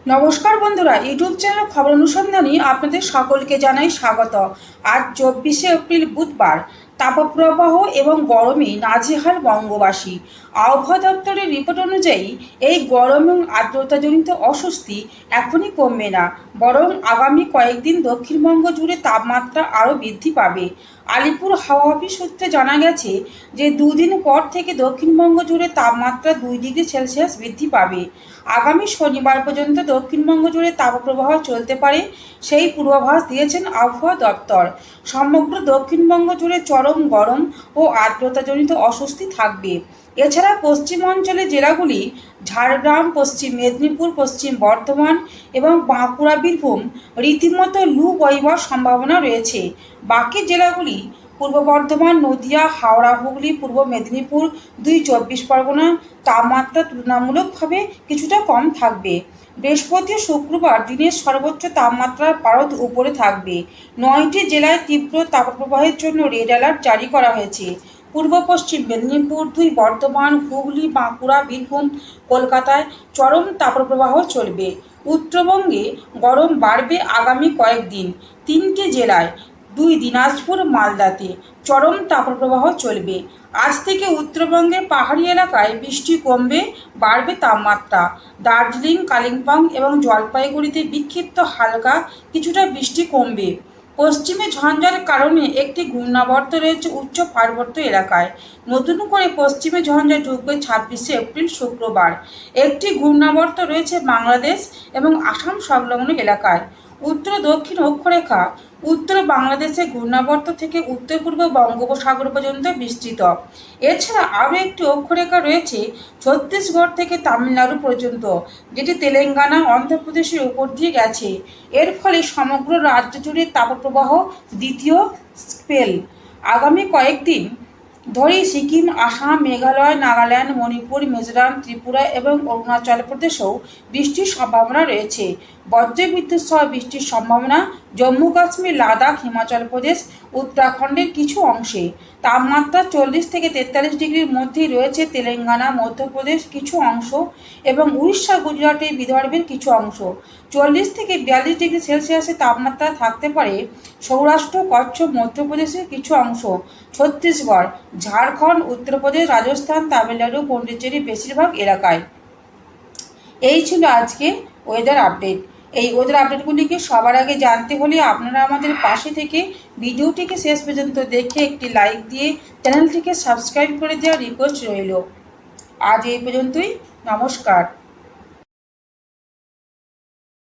নমস্কার বন্ধুরা, YouTube channel খবর অনুসন্ধানী আপনাদের সকলকে জানাই স্বাগত। আজ 24শে এপ্রিল বুধবার। তাপপ্রবাহ এবং গরমে নাজেহাল বঙ্গবাসী। আবহাওয়া দপ্তরের রিপোর্ট অনুযায়ী এই গরম এবং আর্দ্রতাজনিত অস্বস্তি এখনই কমবে না, বরং আগামী কয়েকদিন দক্ষিণবঙ্গ জুড়ে তাপমাত্রা আরও বৃদ্ধি পাবে। আলিপুর হাওয়া অফিস সূত্রে জানা গেছে যে দুদিন পর থেকে দক্ষিণবঙ্গ জুড়ে তাপমাত্রা 2 ডিগ্রি সেলসিয়াস বৃদ্ধি পাবে। আগামী শনিবার পর্যন্ত দক্ষিণবঙ্গ জুড়ে তাপপ্রবাহ চলতে পারে, সেই পূর্বাভাস দিয়েছেন আবহাওয়া দপ্তর। সমগ্র দক্ষিণবঙ্গ জুড়ে চরম গরম ও আর্দ্রতাজনিত অস্বস্তি থাকবে। এছাড়া পশ্চিমাঞ্চলের জেলাগুলি ঝাড়গ্রাম, পশ্চিম মেদিনীপুর, পশ্চিম বর্ধমান এবং বাঁকুড়া, বীরভূম রীতিমতো লু বইবার সম্ভাবনা রয়েছে। বাকি জেলাগুলি পূর্ব বর্ধমান, নদিয়া, হাওড়া, হুগলি, পূর্ব মেদিনীপুর, 2 চব্বিশ পরগনা তাপমাত্রা তুলনামূলকভাবে কিছুটা কম থাকবে। বৃহস্পতি ও শুক্রবার দিনের সর্বোচ্চ তাপমাত্রা পারদ উপরে থাকবে। 9টি জেলায় তীব্র তাপপ্রবাহের জন্য রেড অ্যালার্ট জারি করা হয়েছে। পূর্ব পশ্চিম মেদিনীপুর, 2 বর্ধমান, হুগলি, বাঁকুড়া, বীরভূম, কলকাতায় চরম তাপপ্রবাহ চলবে। উত্তরবঙ্গে গরম বাড়বে আগামী কয়েকদিন। 3টে জেলায় 2 দিনাজপুর, মালদাতে চরম তাপপ্রবাহ চলবে। আজ থেকে উত্তরবঙ্গের পাহাড়ি এলাকায় বৃষ্টি কমবে, বাড়বে তাপমাত্রা। দার্জিলিং, কালিম্পং এবং জলপাইগুড়িতে বিক্ষিপ্ত হালকা কিছুটা বৃষ্টি কমবে। পশ্চিমে ঝঞ্ঝার কারণে একটি ঘূর্ণাবর্ত রয়েছে উচ্চ পার্বত্য এলাকায়। নতুন করে পশ্চিমে ঝঞ্ঝা ঢুকবে 26শে এপ্রিল শুক্রবার। একটি ঘূর্ণাবর্ত রয়েছে বাংলাদেশ এবং আসাম সংলগ্ন এলাকায়। উত্তর দক্ষিণ অক্ষরেখা উত্তর বাংলাদেশে ঘূর্ণাবর্ত থেকে উত্তর পূর্ব বঙ্গোপসাগর পর্যন্ত বিস্তৃত। এছাড়া আরও একটি অক্ষরেখা রয়েছে ছত্তিশগড় থেকে তামিলনাড়ু পর্যন্ত, যেটি তেলেঙ্গানা, অন্ধ্রপ্রদেশের উপর দিয়ে গেছে। এর ফলে সমগ্র রাজ্য জুড়ে তাপপ্রবাহ দ্বিতীয় স্পেল। আগামী কয়েকদিন ধরেই সিকিম, আসাম, মেঘালয়, নাগাল্যান্ড, মণিপুর, মিজোরাম, ত্রিপুরা এবং অরুণাচল প্রদেশেও বৃষ্টির সম্ভাবনা রয়েছে। বজ্রবিদ্যুৎ সহ বৃষ্টির সম্ভাবনা জম্মু কাশ্মীর, লাদাখ, হিমাচল প্রদেশ, উত্তরাখণ্ডের কিছু অংশে। তাপমাত্রা 40 থেকে 43 ডিগ্রির মধ্যেই রয়েছে তেলেঙ্গানা, মধ্যপ্রদেশ কিছু অংশ এবং উড়িষ্যা, গুজরাটে, বিদর্ভের কিছু অংশ। 40 থেকে 42 ডিগ্রি সেলসিয়াসের তাপমাত্রা থাকতে পারে সৌরাষ্ট্র, কচ্ছ, মধ্যপ্রদেশের কিছু অংশ, ছত্তিশগড়, ঝাড়খণ্ড, উত্তরপ্রদেশ, রাজস্থান, তামিলনাড়ু, পন্ডিচেরির বেশিরভাগ এলাকায়। এই ছিল আজকে ওয়েদার আপডেট। এই ওয়েদার আপডেটগুলিকে সবার আগে জানতে হলে আপনারা আমাদের পাশে থেকে ভিডিওটিকে শেষ পর্যন্ত দেখে একটি লাইক দিয়ে চ্যানেলটিকে সাবস্ক্রাইব করে দেওয়ার রিকোয়েস্ট রইল। আজ এই পর্যন্তই। নমস্কার।